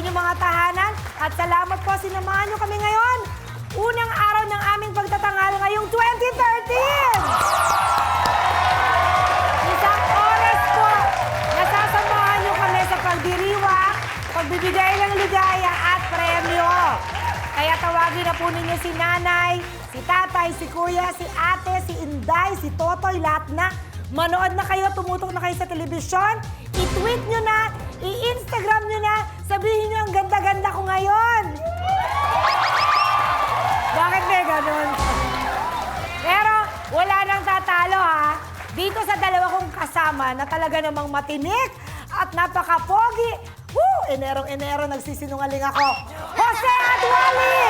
inyong mga tahanan at salamat po sinamahan nyo kami ngayon. Unang araw ng aming pagtatanghal ngayong 2013! Isang oras po, nasasamahan nyo kami sa pagdiriwa, pagbibigay ng ligaya at premyo. Kaya tawagin na po ninyo si nanay, si tatay, si kuya, si ate, si inday, si totoy, lahat na. Manood na kayo, tumutok na kayo sa telebisyon, i-tweet nyo na, i-Instagram nyo na, sabihin nyo ang ganda-ganda ko ngayon. Bakit may ganun? Pero wala nang tatalo ha. Dito sa dalawa kong kasama na talaga namang matinik at napaka-pogi. Woo! Enerong-enero nagsisinungaling ako. Jose at Wally!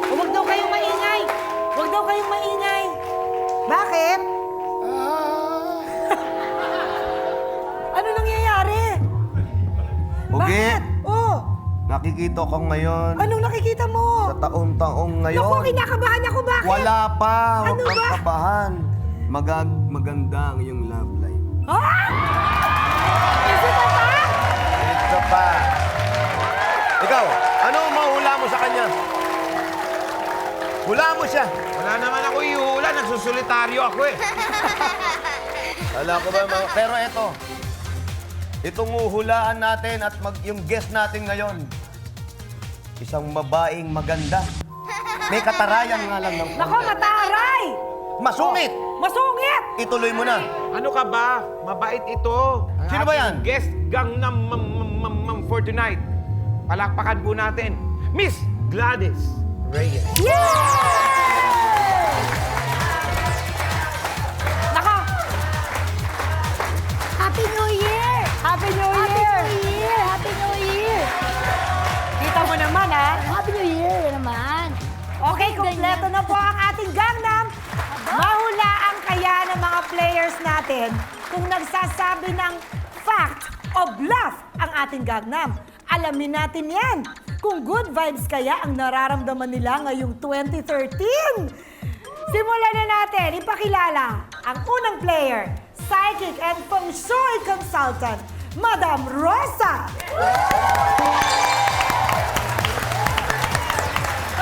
Huwag daw kayong maingay. Huwag daw kayong maingay. Bakit? Ano nangyayari? Bugit, Oh, nakikita ko ngayon anong nakikita mo? sa taong-taong ngayon. Naku, kinakabahan ako. Bakit? Wala pa, huwag Ano kang ba? kabahan. Maganda ang iyong love life. Ah! Isa pa ba? Ito pa. Ikaw, ano ang mahula mo sa kanya? Hula mo siya. Wala naman ako ihula, nagsusulitaryo ako eh. Wala ko ba mga... Pero eto, itong uhulaan natin at yung guest natin ngayon, isang babaeng maganda. May katarayan nga lang ng Nako, mataray! Masungit! Masungit! Ituloy mo na. Ano ka ba? Mabait ito. Ang Sino ba ating yan? Guest Gangnam for tonight. Palakpakan po natin, Miss Gladys Reyes. Nako! Happy New Year! Happy New Year! Happy New Year! Happy New Year! Kita mo naman, ha? Happy New Year naman! Okay, kumpleto na po ang ating Gangnam. Mahulaan kaya ng mga players natin kung nagsasabi ng fact o bluff ang ating Gangnam. Alamin natin yan. Kung good vibes kaya ang nararamdaman nila ngayong 2013. Simulan na natin. Ipakilala ang unang player, psychic and feng shui consultant, Madam Rosa.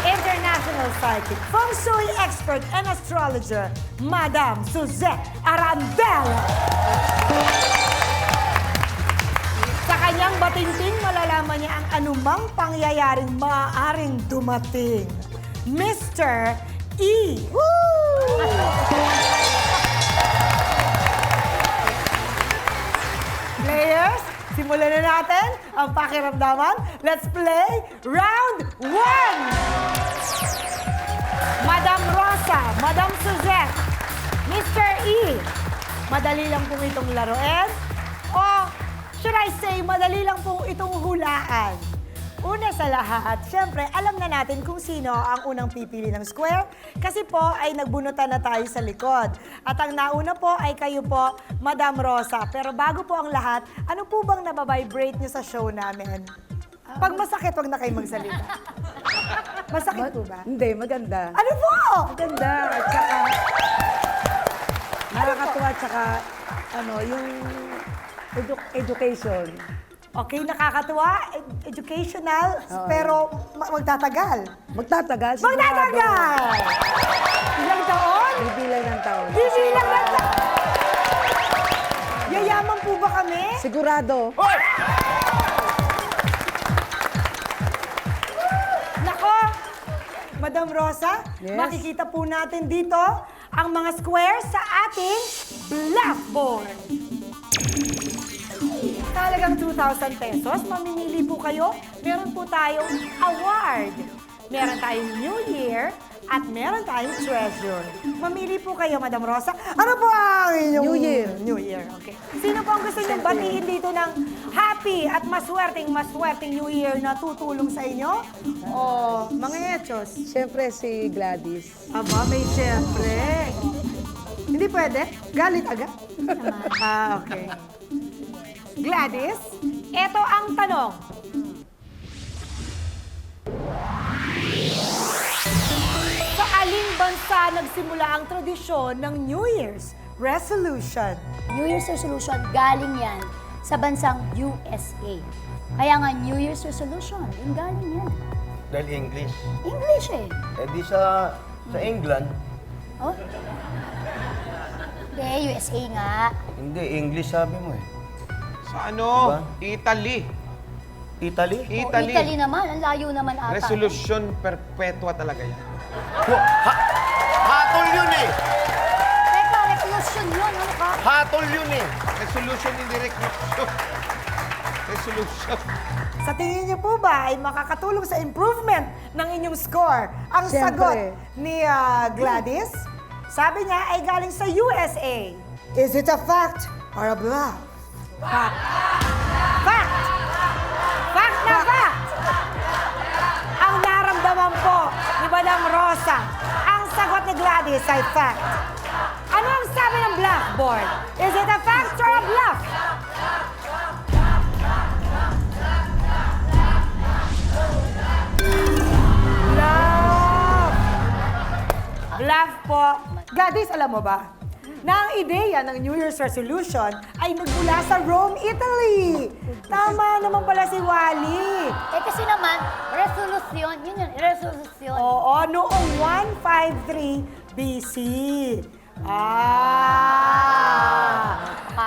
International psychic, feng shui expert and astrologer, Madam Suzette Arandela. Sa kanyang batinting, malalaman niya ang anumang pangyayaring maaaring dumating. Mr. E. Woo! Players, simulan na natin ang pakiramdaman. Let's play round 1! Madam Rosa, Madam Suzette, Mr. E. Madali lang pong itong laruin. O, should I say, madali lang pong itong hulaan. Una sa lahat, syempre, alam na natin kung sino ang unang pipili ng square kasi po ay nagbunutan na tayo sa likod. At ang nauna po ay kayo po, Madam Rosa. Pero bago po ang lahat, ano po bang nababibrate niyo sa show namin? Pag masakit, wag na kayo magsalita. Masakit po ba? Hindi, maganda. Ano po? Maganda, at saka nakakatuwa, at saka yung education. Okay, nakakatuwa, educational, pero magtatagal. Magtatagal, sigurado. Magtatagal! Ilang taon? Bibilang ng taon. Bibilang na taon. Yayaman po ba kami? Sigurado. Nako, Madam Rosa, Yes. makikita po natin dito ang mga squares sa ating blackboard. Talagang 2,000 pesos, mamimili po kayo. Meron po tayong award. Meron tayong New Year at meron tayong treasure. Mamili po kayo, Madam Rosa. Ano po ang inyong... New Year. New Year, okay. Sino po ang gusto niyong batiin dito ng happy at maswerteng New Year na tutulong sa inyo? O mga etos? Siyempre si Gladys. Aba, may siyempre. Hindi pwede? Galit agad? Okay. Gladys, eto ang tanong. Sa aling bansa nagsimula ang tradisyon ng New Year's? resolution? New Year's resolution, galing yan sa bansang USA. Kaya nga, New Year's resolution, yung galing yan. Dahil English. English eh. Eh di sa England, Oh? Hindi, USA nga. hindi, English sabi mo eh. Sa ano? Diba? Italy. Italy? Oh, Italy naman, ang layo naman ata. Resolution perpetua talaga yan. Hatol yun eh! Teka, resolution yun, ano ka? Hatol yun eh! Resolution, hindi resolution. Resolution. Sa tingin niyo po ba ay makakatulong sa improvement ng inyong score? Ang Siyempre. sagot ni Gladys, sabi niya ay galing sa USA. Is it a fact or a bluff? Fact. Fact! Fact na fact! Ang naramdaman po ni Madam Rosa, ang sagot ni Gladys ay fact. Ano ang sabi ng blackboard? Is it a fact or a bluff? Bluff! Bluff po. Gladys, alam mo ba? Na ang ideya ng New Year's resolution ay nagmula sa Rome, Italy. Tama naman pala si Wally. Eh kasi naman, resolution, yun yun, resolution. Oo, noong 153 BC. Ah!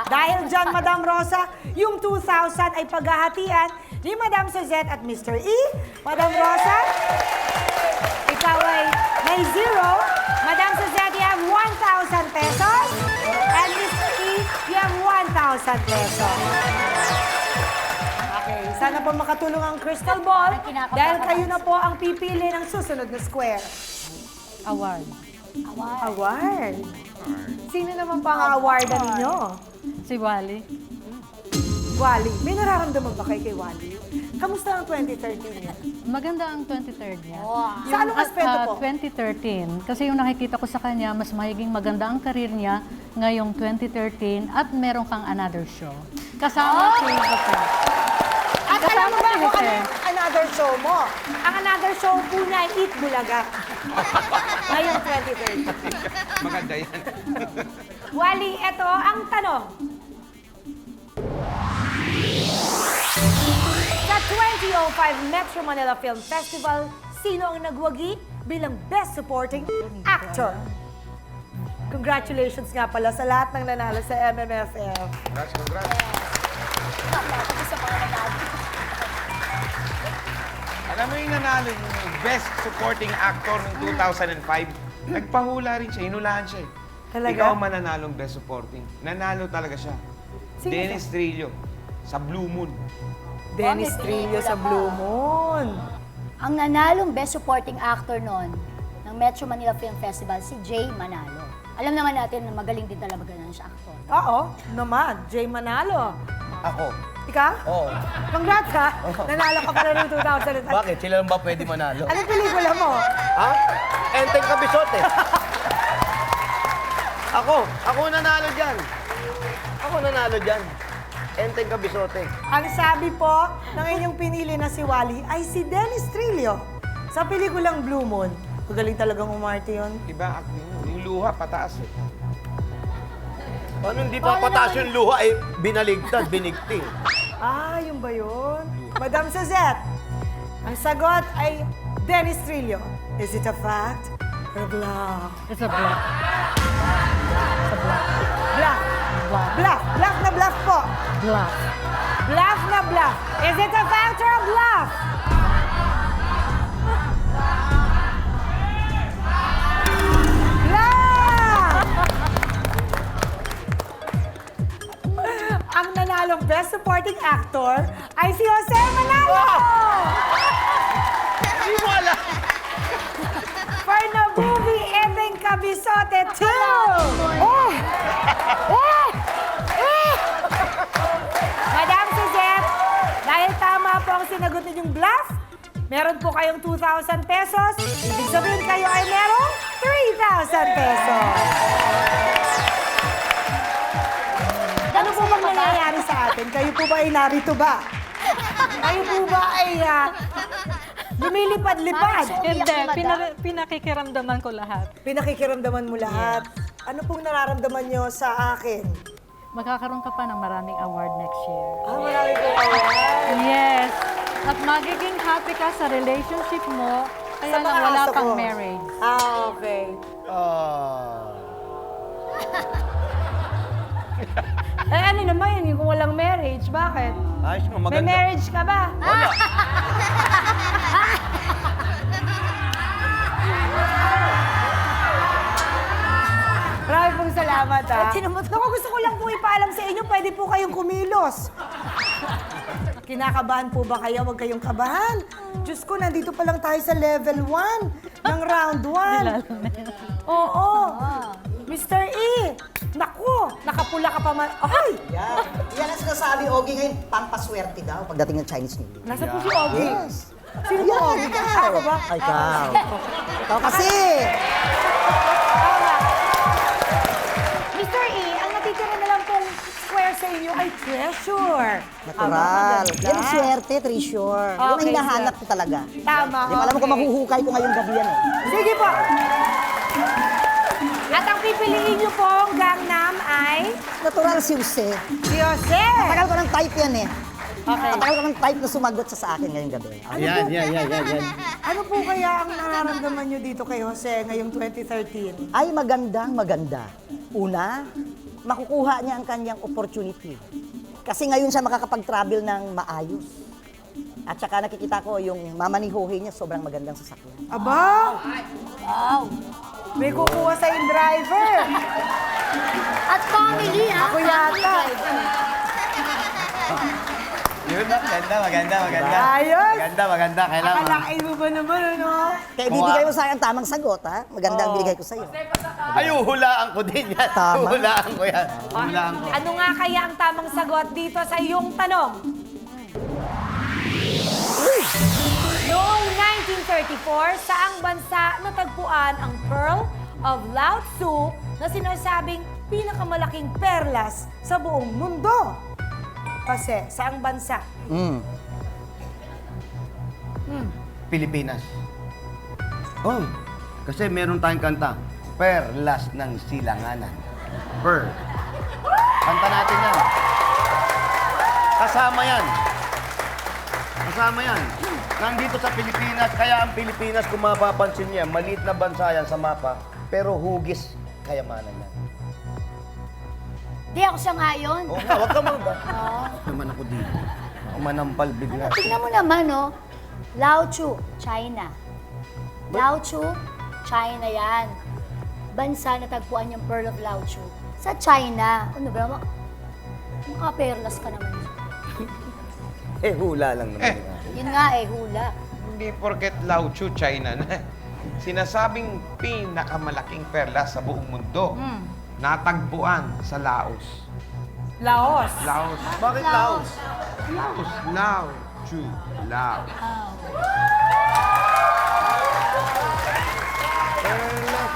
Dahil dyan, Madam Rosa, yung 2,000 ay paghahatian ni Madam Suzette at Mr. E. Madam Rosa, ikaw ay may 0. Madam Suzette, you have 1,000 pesos. And Mr. E, you have 1,000 pesos. Okay, sana po makatulong ang crystal ball Ay, kinakabahan. dahil kayo na po ang pipili ng susunod na square. Award. Award. Sino naman pa ang awardan ninyo? Si Wally. Wally. May nararamdaman ba kay Wally? Kamusta ang 2013 niya? Maganda ang 23rd niya. Sa anong aspeto po? 2013. Kasi yung nakikita ko sa kanya, mas mahiging maganda ang karir niya ngayong 2013 at meron kang another show. Kasama si Jose. At alam mo ba kung ano Jose. yung another show mo? Ang another show po niya ay Eat Bulaga. Ngayong 2013. Maganda yan. Wally, eto ang tanong. Sa 2005 Metro Manila Film Festival, sino ang nagwagi bilang Best Supporting Actor? Congratulations nga pala sa lahat ng nanalo sa MMFF. Congrats, congrats. Alam mo yung nanalo yung Best Supporting Actor ng 2005? Nagpahula rin siya, hinulaan siya eh. Talaga? Ikaw ang mananalong Best Supporting. Nanalo talaga siya. Sino Dennis Trillo sa Blue Moon. Dennis Trillo sa Blue Moon. Ang nanalong Best Supporting Actor noon ng Metro Manila Film Festival, si Jay Manalo. Alam naman natin na magaling din talaga na siya actor. Oo, naman. Jay Manalo. Ako. Ikaw? Oo. Congrats ha! Nanalo ka pala ng 2005. Bakit? Sila lang ba pwede manalo? Anong pelikula mo? Ha? Enteng Kabisot eh. Ako nanalo dyan. Ako nanalo dyan. Enteng Kabisote. Ang sabi po ng inyong pinili na si Wally ay si Dennis Trillo sa pelikulang Blue Moon. Magaling talagang umarte yun. Diba, acting mo. Yung luha, pataas eh. Paano hindi pa pataas yung luha eh, binaligtad, binigti. Ah, yun ba yun? Madam Suzette, ang sagot ay Dennis Trillo. Is it a fact or a bluff? It's a black. Bluff. Bluff. Bluff na bluff po. Black. Bluff na bluff. Is it a fact or a bluff? Bluff! Ang nanalong Best Supporting Actor ay si Jose Manalo! Hindi mo alam. For the movie Ending Kabisote 2! Oh! Madam Suzette, dahil tama po ang sinagot ninyong bluff, meron po kayong 2,000 pesos. Ibig sabihin kayo ay merong 3,000 pesos. Ano po bang nangyayari sa atin? Kayo po ba ay narito ba? Kayo po ba ay lumilipad-lipad? Hindi, pinakikiramdaman ko lahat. Pinakikiramdaman mo lahat. Ano pong nararamdaman nyo sa akin? Magkakaroon ka pa ng maraming award next year. Marami po kayo. Yes. At magiging happy ka sa relationship mo, kaya Sa lang mga wala aso kang ko. marriage. Okay. Ano naman yun, kung walang marriage, bakit? Ayos nga, May maganda. marriage ka ba? Wala. Maraming pong salamat, ha? Naku, gusto ko lang po ipaalam sa inyo, pwede po kayong kumilos. Kinakabahan po ba kayo? Huwag kayong kabahan. Diyos ko, nandito pa lang tayo sa level 1 ng round 1. Oo. Mr. E, naku, nakapula ka pa man. Ay! Yan ang sinasabi, Ogie, ngayon, pampaswerte daw pagdating ng Chinese New Year. Nasa po si Ogie. Yes. Sino po Ogie? Ako ba? Ay, ikaw. Ikaw kasi. Tama. Mr. E, ang natitira na lang pong square sa inyo ay treasure. Natural. Maganda. Yan ang swerte, treasure. Yun ang Okay, hinahanap sir. ko talaga. Tama. Di ba alam mo kung okay. mahuhukay ko ngayong gabi yan eh. Sige po. At ang pipiliin niyo pong Gangnam ay Natural si Jose. si Jose. Matagal ko ng type yan eh. Okay. Matagal ko ng type na sumagot sa akin ngayong gabi. Yan. Ano po kaya ang nararamdaman niyo dito kay Jose ngayong 2013? Ay, magandang maganda. Una, makukuha niya ang kanyang opportunity. Kasi ngayon siya makakapag-travel ng maayos. At saka nakikita ko yung mamanihuhi niya sobrang magandang sasakyan. Aba! Wow! May kukuha sa driver. At family, ha? Ako yata. Yun na, maganda. Ayos! Maganda. Kailangan. Akalain mo ba naman, ano? Kaya bibigay mo sa akin ang tamang sagot, ha? Maganda ang binigay ko sa'yo. Ay, hulaan ko din yan. Tama. Hulaan ko yan. Hulaan ko. Ano nga kaya ang tamang sagot dito sa iyong tanong? Noong 1934, saang bansa natagpuan ang Pearl of Lao Tzu na sinasabing pinakamalaking perlas sa buong mundo? Kasi, saang bansa? Pilipinas. Oh, kasi meron tayong kanta. Perlas ng Silanganan. Kanta natin yan. Kasama yan. Nandito sa Pilipinas, kaya ang Pilipinas, kung mapapansin niya, maliit na bansa yan sa mapa, pero hugis kayamanan yan. Di ako sangayon. Oo nga, huwag ka mangga. Naman ako dito. Ako manampal bigla. Tingnan mo naman, no? Lao Tzu, China. Lao Tzu, China yan. Bansa na tagpuan yung Pearl of Lao Tzu. Sa China. Ano ba? Makaperlas ka naman. Eh, hula lang naman. yan. Yun nga eh, hula. Hindi porket Lao Tzu, China na. Sinasabing pinakamalaking perlas sa buong mundo. Natagpuan sa Laos. Laos. Laos. Bakit Laos? Laos. Lao Tzu. Laos.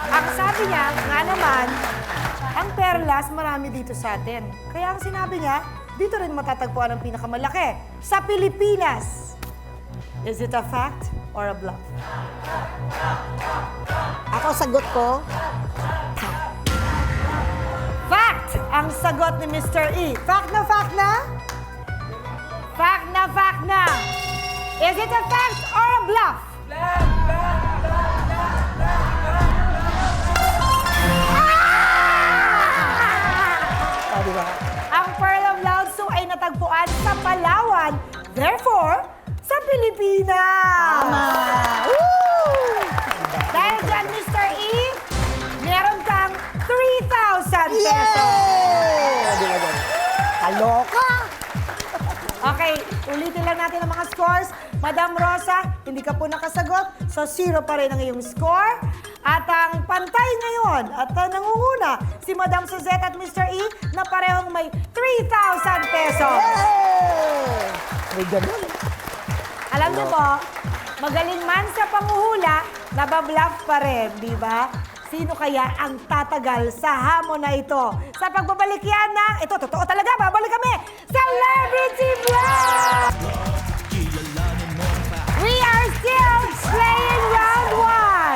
Ang sabi niya, nga naman, ang perlas marami dito sa atin. Kaya ang sinabi niya, dito rin matatagpuan ang pinakamalaki sa Pilipinas. Is it a fact or a bluff? Ako, sagot ko, Fact! Ang sagot ni Mr. E. Fact na fact na? Fact na fact na. Is it a fact or a bluff? oh, di ba? Ang Pearl of Lao Tzu ay natagpuan sa Palawan. Therefore, sa Pilipinas. Tama! Dahil dyan, Mr. E, meron kang 3,000 pesos. Yay! Di ba dyan? Kaloka! Okay, ulitin lang natin ang mga scores. Madam Rosa, hindi ka po nakasagot, so 0 pa rin ang iyong score. At ang pantay ngayon, at nangunguna, si Madam Suzette at Mr. E na parehong may 3,000 pesos. Yay! May ganun. Alam niyo po, magaling man sa panguhula, nababluff pa rin, di ba? Sino kaya ang tatagal sa hamon na ito? Sa pagbabalik yan na, ito, totoo talaga, babalik kami, Celebrity Vlog! We are still playing round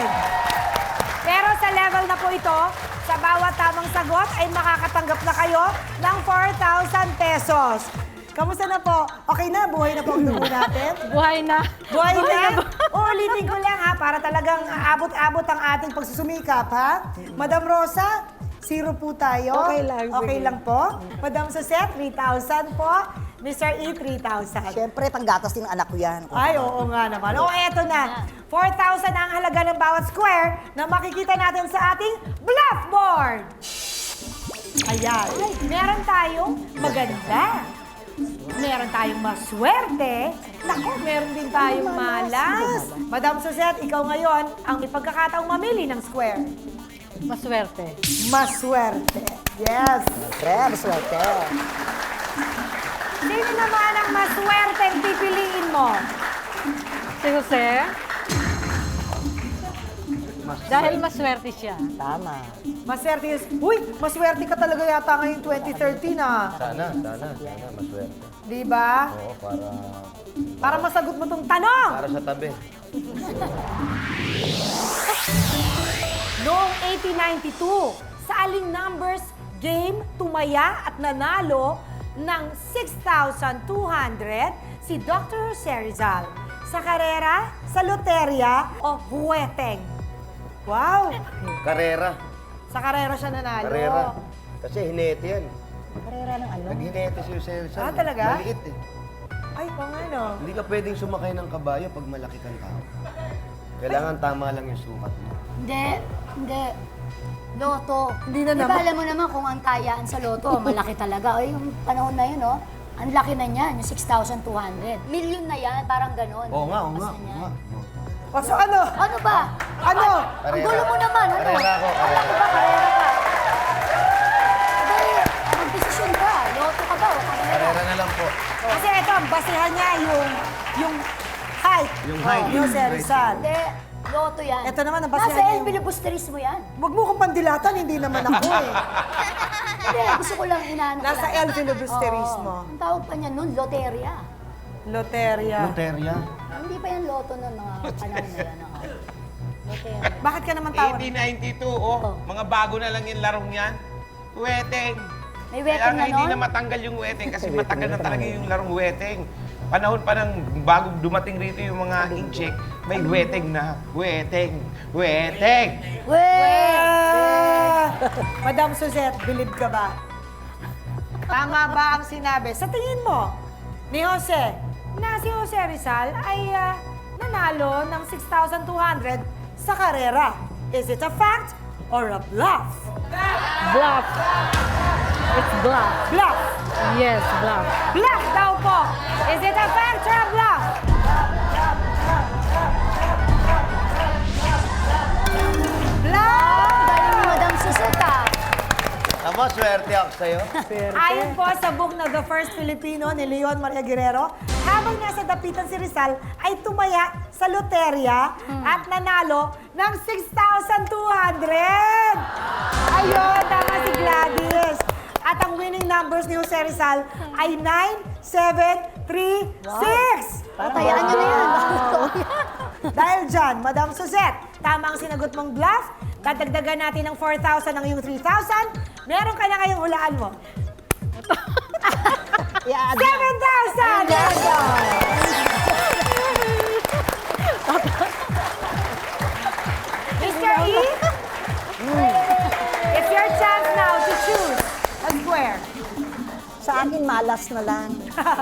1! Pero sa level na po ito, sa bawat tamang sagot ay makakatanggap na kayo ng 4,000 pesos. Kamusta na po? Okay na? Buhay na po ang dugo natin? Buhay na. Buhay na? Uulitin ko lang ha, para talagang abot-abot ang ating pagsusumikap ha. Madam Rosa, 0 po tayo. Okay lang, Okay sige. lang po. Madam Suzette, 3,000 po. Mr. E, 3,000. Siyempre, panggatas din ng anak ko yan. Ay, oo nga naman. O, eto na. 4,000 ang halaga ng bawat square na makikita natin sa ating bluff board. Ayan. Meron tayong maganda. Meron tayong maswerte. Naku, meron din tayong malas. Madam Suzette, ikaw ngayon ang may pagkakataong mamili ng square. Maswerte. Maswerte. Yes. Siyempre, maswerte. Sino naman ang maswerte ang pipiliin mo? Si Jose? Dahil maswerte siya. Tama. Maswerte is, uy, maswerte ka talaga yata ngayong 2013 ah. Sana, maswerte. Di ba? Oo, Para masagot mo tong tanong. para sa tabi. Noong 1892, sa aling numbers game tumaya at nanalo ng 6,200 si Dr. Jose Rizal sa karera, sa loterya o huweteng. Wow! Karera. Sa karera siya nanalo. Karera. Kasi hinete yan. Karera ng ano? Naghinete si Jose Rizal. Ah, talaga? Maliit eh. Ay, kung ano. Hindi ka pwedeng sumakay ng kabayo pag malaki kang tao. Kailangan tama lang yung sukat mo. Hindi. Loto. Hindi na Di ba naman. alam mo naman kung ang tayaan sa loto, malaki talaga. O yung panahon na yun, oh, ang laki na niyan, yung 6,200. Million na yan, parang ganon. Oo nga, oo nga. Basta niyan. O, so ano? Ano ba? Ano? Ang gulo mo naman, ano? Karera ako, Alam karera. ko ba, karera ka? Abay, magdesisyon ka. Loto ka ba o karera? Karera na lang po. Kasi ito, ang basihan niya yung height. Yung height. Ni Jose Rizal. Hindi, loto yan. Ito naman, ang basihan Nasa niya El yung- Filibusteris mo yan. Huwag mo kong pandilatan, hindi naman ako eh. Hindi, gusto ko lang inaano. ko Nasa lang. El Filibusteris Oo. mo. Ang tawag pa niya nun, loteria. Loteria. Loteria. Hindi pa yan loto ng mga panahon na yan. Loteria. Bakit ka naman tawag? 1892, oh. Mga bago na lang yung larong yan. Weteng. May Kaya weteng nga na hindi nun? na matanggal yung weteng kasi matagal na talaga yung larong weteng. Panahon pa ng bago dumating rito yung mga incheck, may weteng na. Weteng. Weteng. Ah! Madam Suzette, believe ka ba? Tama ba ang sinabi? Sa tingin mo, ni Jose, na si Jose Rizal ay nanalo ng 6,200 sa karera. Is it a fact or a bluff? Bluff. It's bluff. Bluff! Yes, bluff. Bluff daw po! Is it a fact or a bluff? Bluff! Galing ni Madam Suseta. Tama, swerte ako sa'yo. Ayon po sa book na The First Filipino ni Leon Maria Guerrero, habang nasa dapitan si Rizal ay tumaya sa loterya at nanalo ng 6,200! Ayun, tama si Gladys. At ang winning numbers ni Jose Rizal ay 9, 7, 3, 6! Patayaan niyo na yan. Baka totoo yan. Dahil dyan, Madam Suzette, tama ang sinagot mong bluff. Dadagdagan natin ng 4,000 ang iyong 3,000. Meron ka na ngayong hulaan mo. Yeah, 7,000! Yes, Mr. E, it's your chance now to choose a square. Sa akin, malas na lang.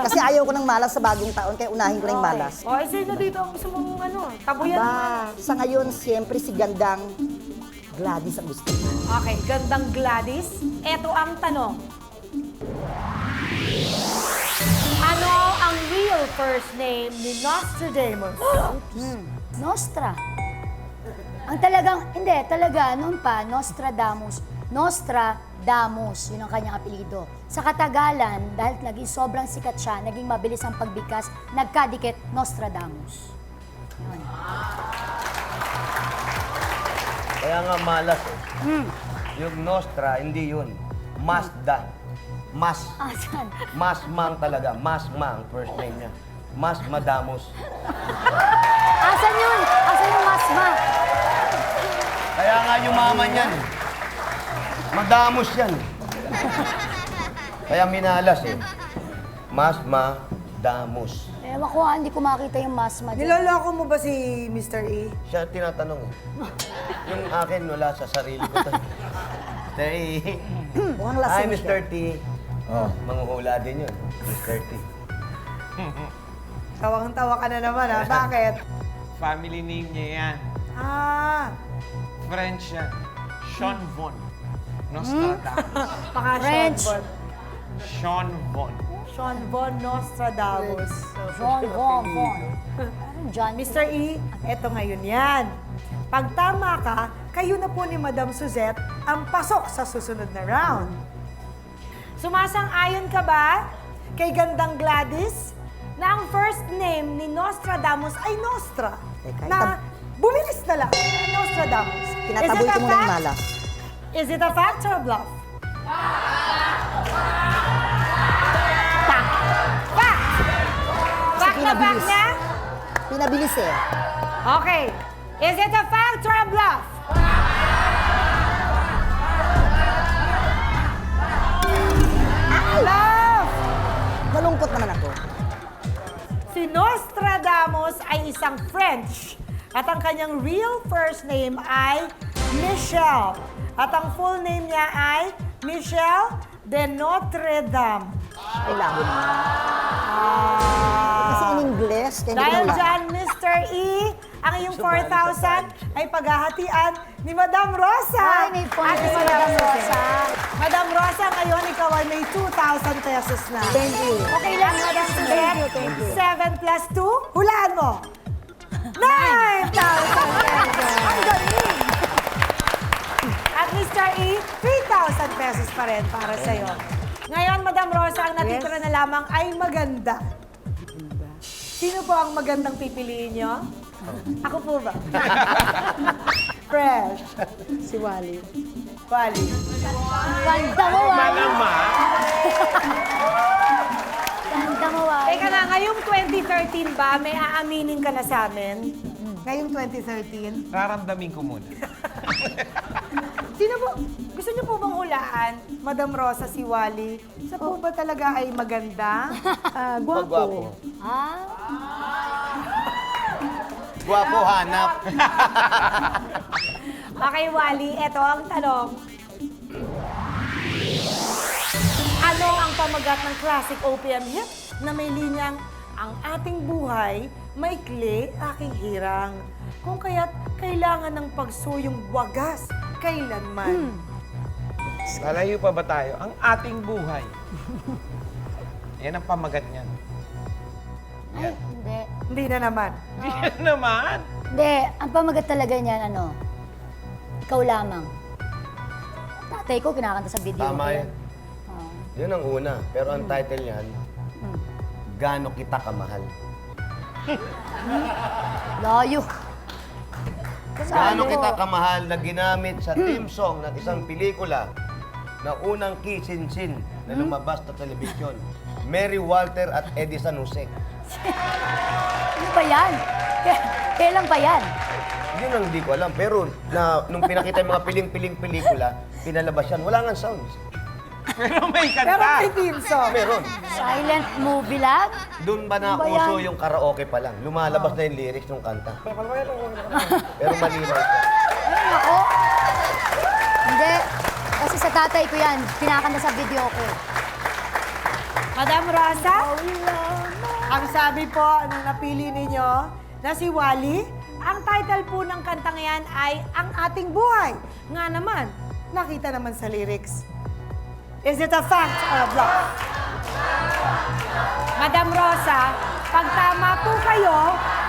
Kasi ayaw ko ng malas sa bagong taon, kaya unahin ko na yung malas. O, sino dito ang gusto mong tabuyan? Ba, sa ngayon, siyempre si gandang Gladys ang gusto. Okay, gandang Gladys. Ito ang tanong. Ano ang real first name ni Nostradamus? Nostra. Ang talagang, hindi, talaga, noon pa, Nostradamus. Nostradamus, yun ang kanyang apelido. Sa katagalan, dahil naging sobrang sikat siya, naging mabilis ang pagbigkas, nagkadikit Nostradamus. Yun. Kaya nga malas eh. Yung Nostra, hindi yun. Mazda. Asan? Masmang talaga. Masmang, first name niya. Mas Madamus. Asan yun? Asan yung masma? Kaya nga yumaman yan. Madamos yan. Kaya minalas eh. Mas madamos. Ewan ko hindi ko makita yung masma dyan. Niloloko mo ba si Mr. E? Siya tinatanong eh. Yung akin wala sa sarili ko to. Mr. E. Mukhang Hi, lasing siya. Mr. T. Oh, manghuhula din yun. Mr. T. Tawang-tawa ka na naman, ha? Bakit? Family name niya yan. Ah, French yan. Sean Von. Nostradamus. baka French. Sean Von. Sean Von Nostradamus. Von. John. Mr. E, eto ngayon yan. Pag tama ka, kayo na po ni Madam Suzette ang pasok sa susunod na round. Sumasang-ayon ka ba kay Gandang Gladys na ang first name ni Nostradamus ay Nostra? Teka, Na bumilis na lang, Nostradamus. Tinataboy ko muna yung fact? malas. Is it a fact or a bluff? Fact. Fact. Fact na fact pinabilis. na? Pinabilis eh. Okay. Is it a fact or a bluff? Bluff! Malungkot naman ako. Si Nostradamus ay isang French at ang kanyang real first name ay Michel. At ang full name niya ay Michel de Notre Dame. Ay, labo naman. Kasi in English, kaya hindi ko Dahil wala. dyan, Mr. E, ang iyong 4,000 ay paghahatian ni Madam Rosa. Ay, may point At si si Madam Suzette. Rosa. Madam Rosa, ngayon ikaw ay may 2,000 pesos na. Thank you. Okay lang, Madam Suzette? Thank you. 7 plus 2, hulaan mo. 9,000 pesos. Ang galing. At Mr. E, 3,000 pesos pa rin para sa'yo. Ngayon, Madam Rosa, ang natitira na lamang ay maganda. Sino po ang magandang pipiliin nyo? Ako po ba? Fresh. Si Wally. Wally. Ganda mo, ah. Naman. Ganda mo, ah. Teka na, ngayong 2013 ba, may aaminin ka na sa amin? Ngayong 2013? Raramdamin ko muna. Sino po? Gusto niyo po bang hulaan, Madam Rosa, si Wally? Sa po ba talaga ay maganda? Gwapo. Gwapo. Ah? Gwapo hanap. Okay, Wally, eto ang tanong. Ano ang pamagat ng classic OPM hit na may linyang ang ating buhay, maikli, aking hirang. Kung kaya't kailangan ng pagsuyong wagas kailanman. Lalayo pa ba tayo? Ang ating buhay. Yan ang pamagat niyan. Ay, hindi. Hindi na naman. Yan naman. Hindi, ang pamagat talaga niyan, ano, ikaw lamang. Tatay ko, kinakanta sa video. Tama ko yan. Oo. Yun ang una. Pero ang title niyan, Gaano Kita Kamahal. Layo. Gaano Kita Kamahal na ginamit sa theme song ng isang pelikula na unang kisinsin na lumabas sa telebisyon. Mary Walter at Eddie San Jose. Ano ba yan? Kailan pa yan? Yun ang hindi ko alam. Pero nung pinakita yung mga piling-piling pelikula, pinalabas yan. Wala nga sounds. Pero may Pero kanta. may theme song. Meron. Silent movie lang? Doon ba Ano ba nauso yan? yung karaoke pa lang? Lumalabas na yung lyrics ng kanta. Pero malinaw siya. Ay, ako. Hindi. Kasi sa tatay ko yan, kinakanta sa video ko. Madam Rosa, ang sabi po nung napili ninyo na si Wally, ang title po ng kantang yan ay Ang Ating Buhay. Nga naman, nakita naman sa lyrics. Is it a fact or a bluff? Madam Rosa, pag tama po kayo,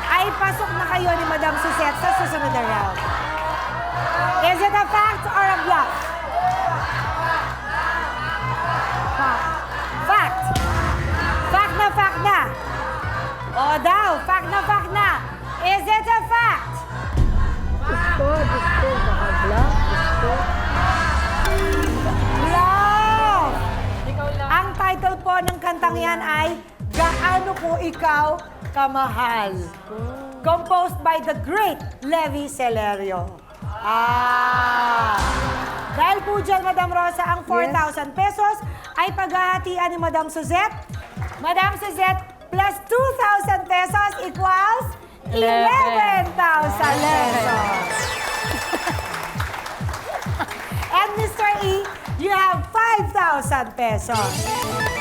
ay pasok na kayo ni Madam Suzette sa susunod na round. Is it a fact or a bluff? Fact. Fact na fact na. O daw, fact na fact na. Is it a fact? Love! Ang title po ng kantang yan ay Gaano Ko Ikaw Kamahal. Composed by the great Levi Celerio. Dahil po dyan, Madam Rosa, ang 4,000 pesos ay paghahatian ni Madam Suzette. Madam Suzette plus 2,000 pesos equals 11,000 pesos. And Mr. E, you have 5,000 pesos.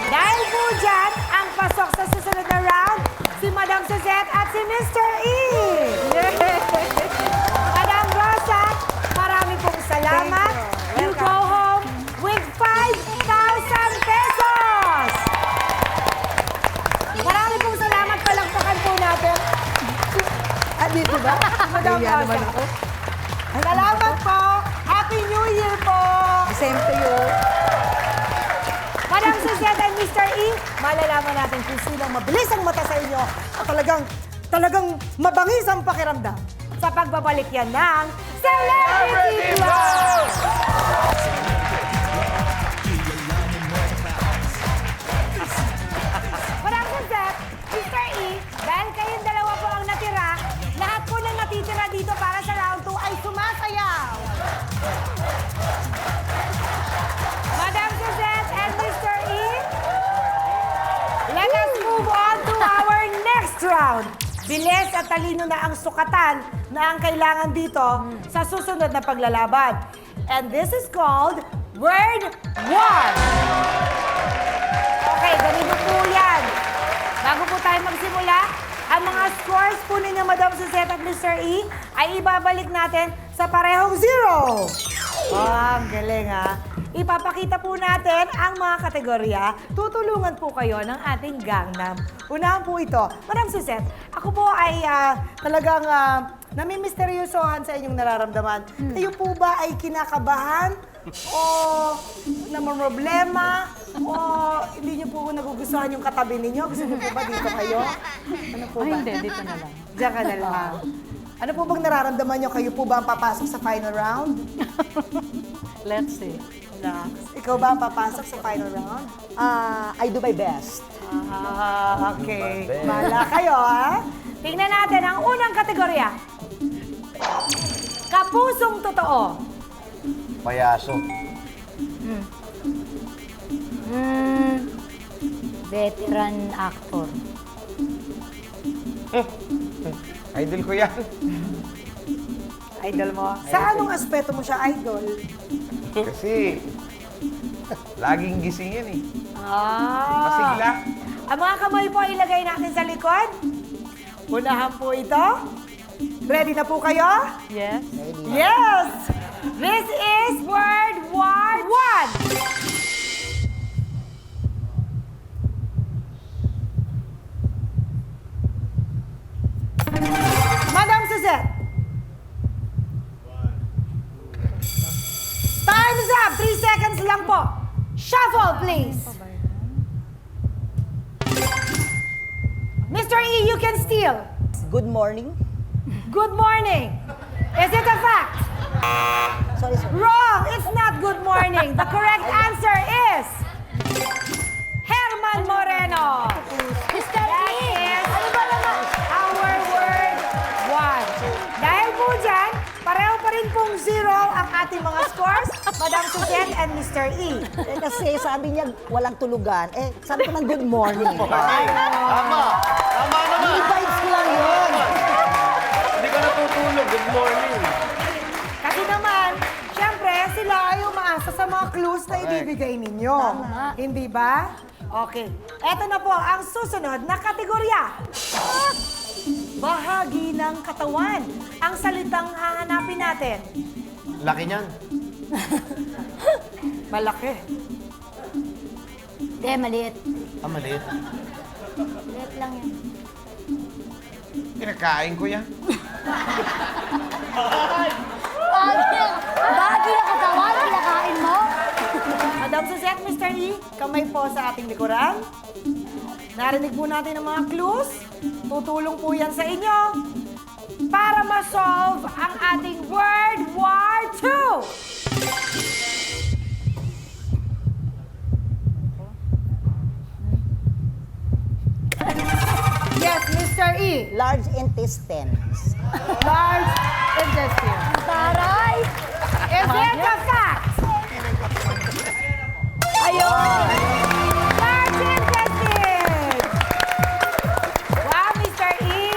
Dahil po dyan, ang pasok sa susunod na round, si Madam Suzette at si Mr. E. Madam Rosa, marami pong salamat. You go home with 5,000 pesos. Marami pong salamat. Palakpakan po natin. Dito ba? Madam Kaya Rosa. naman ako. Salamat po. Happy New Year po. Same to you. Madam Suzette and Mr. E, malalaman natin kung sino ang mabilis ang mata sa inyo at talagang mabangis ang pakiramdam sa pagbabalik yan ng Celebrity Club! Madam Suzette, Mr. E, dahil kayong dalawa po ang natira, lahat po na natitira dito para sa round 2 ay sumasayaw. Madam Suzette and Mr. E, let us move on to our next round. Bilis at talino na ang sukatan na ang kailangan dito sa susunod na paglalaban. And this is called Word 1. Okay, ganito po yan. Bago po tayo magsimula, ang mga scores po ninyo, Madam Suzette at Mr. E, ay ibabalik natin sa parehong 0. Ang galing ha. Ipapakita po natin ang mga kategorya. Tutulungan po kayo ng ating Gangnam. Unahan po ito. Madam Suzette, ako po ay talagang namimisteryosohan sa inyong nararamdaman. Kayo po ba ay kinakabahan? O namamroblema? O hindi niyo po nagugustuhan yung katabi ninyo? Gusto niyo po ba dito kayo? Ano po Ay, ba? hindi, dito na lang. Diyan ka na lang. Ano po bang nararamdaman niyo? Kayo po ba ang papasok sa final round? Let's see. Ikaw ba ang papasok sa final round? I do my best. Okay. Bahala kayo, ha? Tingnan natin ang unang kategorya. Kapusong totoo. Payaso. Veteran actor. Idol ko yan. Idol mo? Sa anong aspeto mo siya idol? Kasi, laging gising yan eh. Ah. Masigla. Ang mga kamay po ilagay natin sa likod. Unahan po ito. Ready na po kayo? Yes? Yes! This is Word 1. Madam Suzette. Time's up! 3 seconds lang po. Shuffle, please. Mr. E, you can steal. Good morning. Good morning. Is it a fact? Sorry, sir. Wrong! It's not good morning. The correct answer is Herman Moreno. Mr. That E! is our word 1. Dahil po dyan, pareho pa rin pong 0 ang ating mga scores, Madam Suzette and Mr. E. Kasi sabi niya walang tulugan. Sabi ko man good morning. Tama! Tama naman! Vibes ko lang yun. Hindi ka natutulog. Good morning. Kasi naman, syempre, sila ay umaasa sa mga clues na ibibigay ninyo. Hindi ba? Okay. Eto na po ang susunod na kategorya. Bahagi ng katawan. Ang salitang hahanapin natin. Laki niyan. Malaki. Hindi, maliit. Maliit. Maliit lang yan. Kinakain ko yan. Bagay ang katawan, kinakain mo? Madam Suzette, Mr. E, kamay po sa ating likuran. Narinig po natin ang mga clues. Tutulong po yan sa inyo para ma-solve ang ating Word War 2. Yes, Mr. E. Large intestines. Large intestine. Taray! Is it a fact? Ayun! Large intestine! Wow, Mr. E!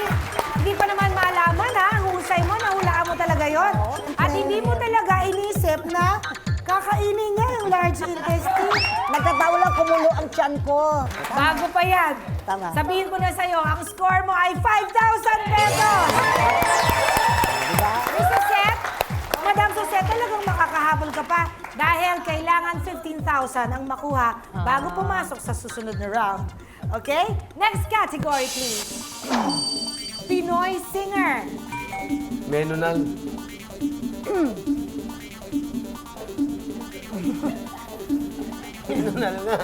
Hindi pa naman malaman ha, ang husay mo, nahulaan mo talaga yon. At hindi mo talaga inisip na kakainin niya yung large intestine. Nagkataon lang kumulo ang tiyan ko. Bago pa yan. Tama. Sabihin ko na sa'yo, ang score mo ay 5,000 pesos! Miss Suzette, Madam Suzette, talagang makakahabol ka pa dahil kailangan 15,000 ang makuha bago pumasok sa susunod na round. Okay? Next category, please. Pinoy singer. Menunal. Menunal nga.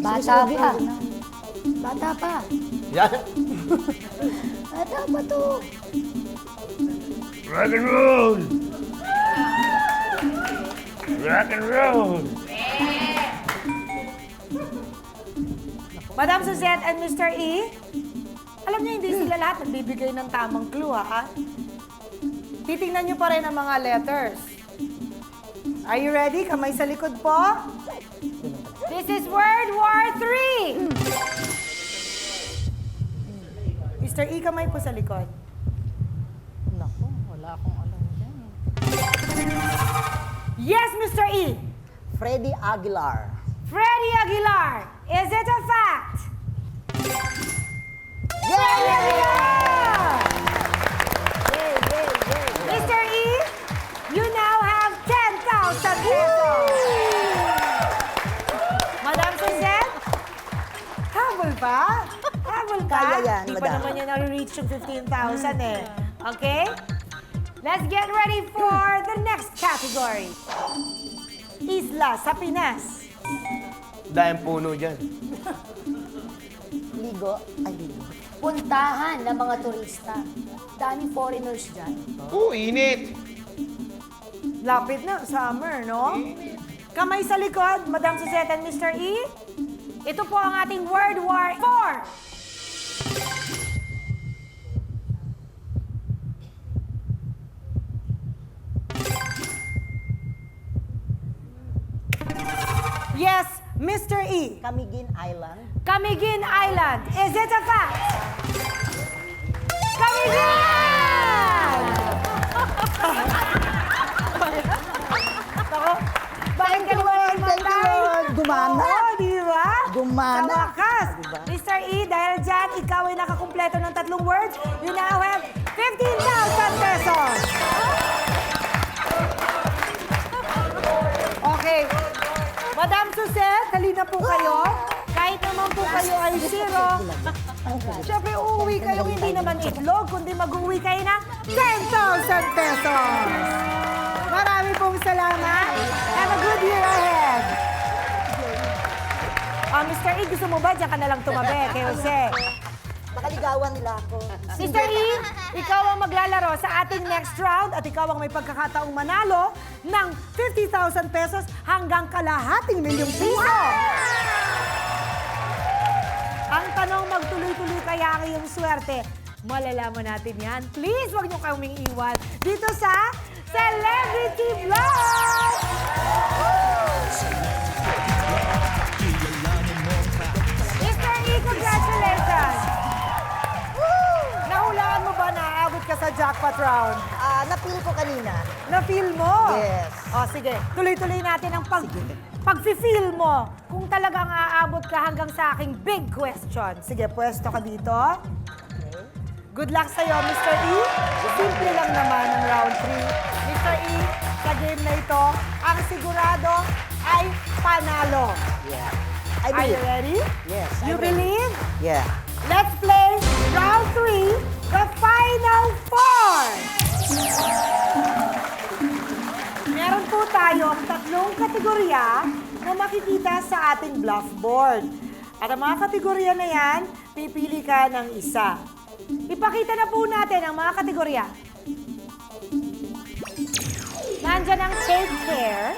Bata pa. Bata pa. Yan. Bata pa to. Rock and roll! Rock and roll! Madam Suzette and Mr. E, alam niyo hindi sila lahat nagbibigay ng tamang clue, ha? Titingnan niyo pa rin ang mga letters. Are you ready? Kamay sa likod po. This is World War III. Mr. E, kamay po sa likod. Naku, wala akong alam dyan. Yes, Mr. E. Freddy Aguilar. Freddie Aguilar. Is it a fact? Yeah! Mr. E, you now have 10,000 pesos. Madam Suzette, habol pa? Habol pa? Kaya yan, Di pa madam. naman niya na-reach yung 15,000 eh. Okay? Let's get ready for the next category. Isla sa Pinas. Dahil puno dyan. Ligo. Ay, ligo. Puntahan ng mga turista. Daming foreigners dyan. Init! Lapit na, summer, no? Kamay sa likod, Madam Suzette and Mr. E. Ito po ang ating World War IV. Yes, Mr. E. Camiguin Island. Camiguin Island. Is it a fact? Camiguin! Ako, bakit ka naman Thank you, Lord. Gumana. Oo, di ba? Gumana. Sa wakas. Diba? Mr. E, dahil dyan, ikaw ay nakakumpleto ng 3 words. You now have 15,000 pesos. Okay. Madam Suzette, halina po kayo. Kahit naman po kayo ay zero, syempre uuwi kayo hindi naman itlog, kundi mag-uwi kayo ng 10,000 pesos. Marami pong salamat. Have a good year ahead. Mr. E, gusto mo ba? Diyan ka na lang tumabi kay Jose. Makaligawan nila ako. Mr. E, ikaw ang maglalaro sa ating next round at ikaw ang may pagkakataong manalo ng 50,000 pesos hanggang kalahating milyong piso. Ang tanong, magtuloy-tuloy kaya ang iyong swerte? Malalaman natin yan. Please, huwag niyo kaming iwan dito sa Celebrity Vlog! Mr. E, congratulations! Nahulaan mo ba na aabot ka sa jackpot round? Napil ko kanina. Na-feel mo? Yes. O, sige. Tuloy-tuloy natin ang pag-feel mo kung talagang aabot ka hanggang sa aking big question. Sige, pwesto ka dito. Good luck sa'yo, Mr. E. Simple lang naman ang round 3. Mr. E, sa game na ito, ang sigurado ay panalo. Yeah. Are you ready? Yes. You I'm ready. believe? Yeah. Let's play round 3, the final 4. Meron po tayong 3 kategorya na makikita sa ating bluff board. At ang mga kategorya na yan, pipili ka ng isa. Ipakita na po natin ang mga kategorya. Nandyan ang take care,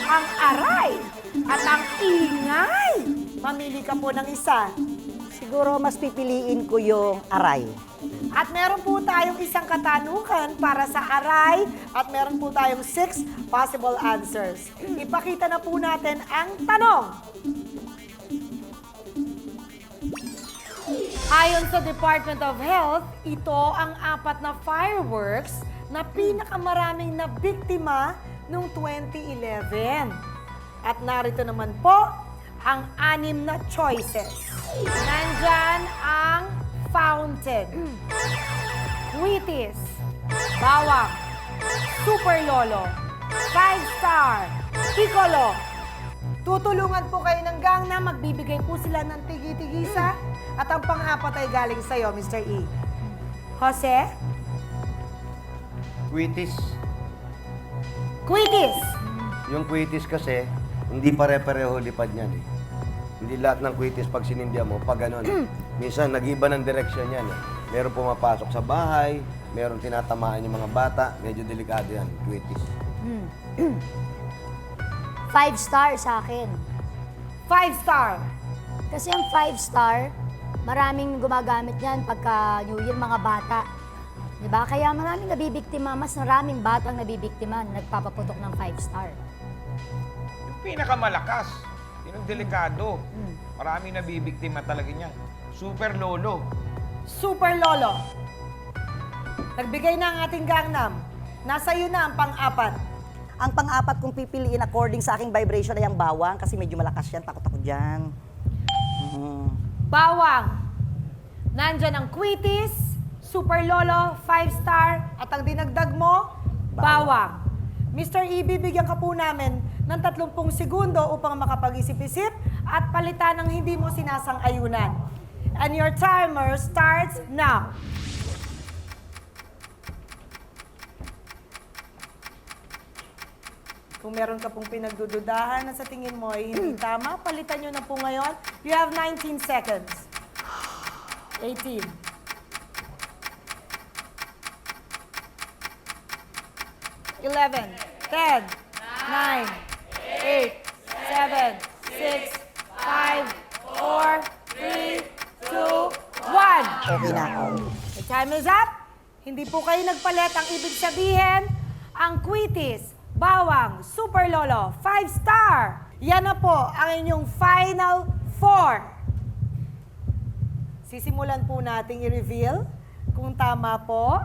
ang aray, at ang ingay. Mamili ka po ng isa. Siguro mas pipiliin ko yung aray. At meron po tayong isang katanungan para sa aray at meron po tayong 6 possible answers. Ipakita na po natin ang tanong. Ayon sa Department of Health, ito ang 4 na fireworks na pinakamaraming na biktima noong 2011. At narito naman po ang 6 na choices. Nandyan ang fountain, Wheaties, bawang, Super Lolo, 5-star, Piccolo. Tutulungan po kayo ng Gangnam, magbibigay po sila ng tigi-tigisa at ang pang-apat ay galing sa'yo, Mr. E. Jose? Quitis. Quickies. Yung quitis kasi, hindi pare-pareho lipad niyan eh. Hindi lahat ng quitis pag sinindihan mo, pag ganun. Minsan, nag-iba ng direksyon yan eh. Meron pumapasok sa bahay, meron tinatamaan yung mga bata, medyo delikado yan, quitis. 5-star sa akin. 5-star. Kasi ang 5-star, maraming gumagamit yan pagka New Year, mga bata. Diba? Kaya maraming nabibiktima, mas maraming batang nabibiktima na nagpapaputok ng 5-star. Yung pinakamalakas, yun ang delikado. Maraming nabibiktima talaga niyan. Super Lolo. Super Lolo. Nagbigay na ang ating Gangnam. Nasa iyo na ang pang-apat. Ang pang-apat kong pipiliin according sa aking vibration ay ang bawang kasi medyo malakas yan. Takot ako dyan. Bawang. Nandyan ang Quickies, Super Lolo, 5-star, at ang dinagdag mo, bawang. Mr. E, bibigyan ka po namin ng 30 segundo upang makapag-isip-isip at palitan ng hindi mo sinasang-ayunan. And your timer starts now. Kung meron ka pong pinagdududahan na sa tingin mo ay hindi tama, palitan nyo na po ngayon. You have 19 seconds. 18. 11, 10, 9, 8, 7, 6, 5, 4, 3, 2, 1. Okay na ako. The time is up. Hindi po kayo nagpalit. Ang ibig sabihin, ang Quickies, bawang, Super Lolo, 5-star. Yan na po ang inyong final 4. Sisimulan po nating i-reveal kung tama po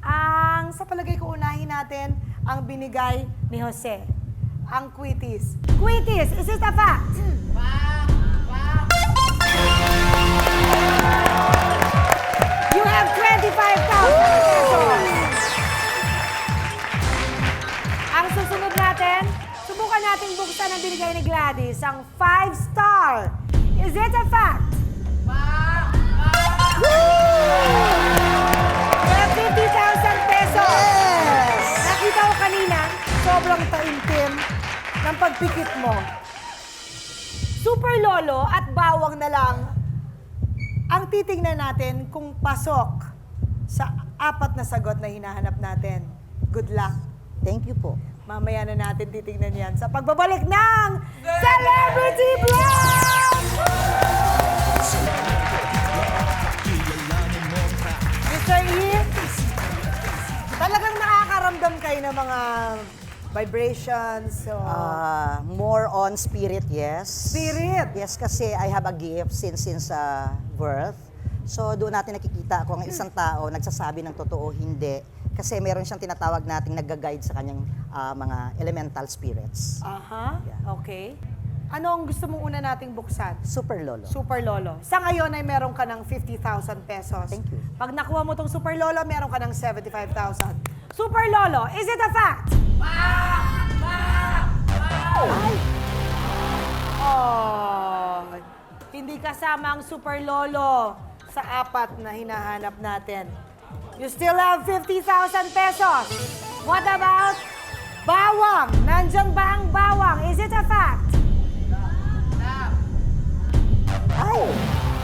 ang sa palagay ko unahin natin ang binigay ni Jose. Ang Quickies. Quickies, is it a fact? You have 25,000 pesos. Ang susunod natin, subukan nating buksan ang binigay ni Gladys, ang 5-star. Is it a fact? You have 50,000 pesos. Nakita ko kanina, sobrang taimtim ng pagpikit mo. Super Lolo at bawang na lang ang titingnan natin kung pasok sa 4 na sagot na hinahanap natin. Good luck. Thank you po. Mamaya na natin titingnan yan sa pagbabalik ng Celebrity Vlog! Mr. E, talagang nakakaramdam kayo ng mga vibrations. So, More on spirit, yes. Spirit? Yes, kasi I have a gift since birth. So doon natin nakikita kung ang isang tao nagsasabi ng totoo, hindi. Kasi meron siyang tinatawag nating nagga-guide sa kanyang mga elemental spirits. aha, okay. Ano ang gusto mong una nating buksan? Super Lolo. Super Lolo. Sa ngayon ay meron ka ng 50,000 pesos. Thank you. Pag nakuha mo tong Super Lolo, meron ka ng 75,000. Super Lolo, is it a fact? Ay! Oh, hindi kasama ang Super Lolo sa 4 na hinahanap natin. You still have 50,000 pesos. What about bawang? Nandiyan ba ang bawang? Is it a fact? Ay!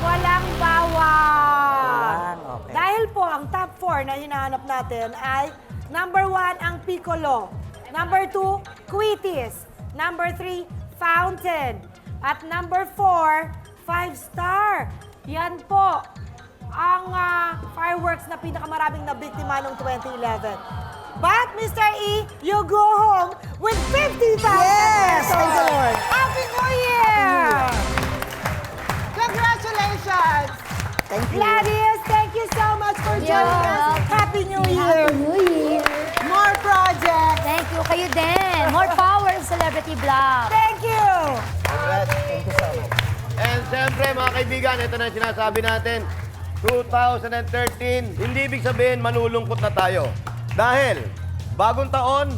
Walang bawang. Walang, okay. Dahil po ang top 4 na hinahanap natin ay number 1 ang Piccolo, number 2 Quickies, number 3 Fountain, at number 4 5-star. Yan po ang fireworks na pinakamaraming nabiktima noong 2011. But, Mr. E, you go home with 50,000 Yes! pesos. Thank you, Lord. Happy New Year! Congratulations! Thank you. Gladys, thank you so much for joining us. Happy New Year! Happy New Year! More projects! Thank you, kayo din. More power, Celebrity Vlog. Thank you! Congrats. Thank you so much. And siyempre, mga kaibigan, ito na yung sinasabi natin. 2013, hindi ibig sabihin manulungkot na tayo. Dahil, bagong taon,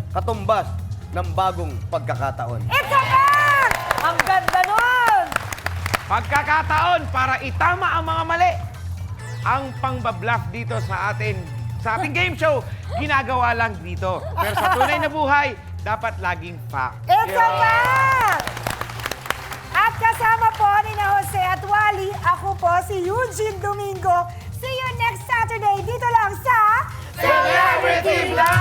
katumbas ng bagong pagkakataon. It's a back! Ang ganda nun! Pagkakataon para itama ang mga mali. Ang pangbabluff dito sa ating game show, ginagawa lang dito. Pero sa tunay na buhay, dapat laging fact. It's a Yun. back! At kasama po ni na Jose at Wally, ako po si Eugene Domingo. See you next Saturday dito lang sa Celebrity Vlog!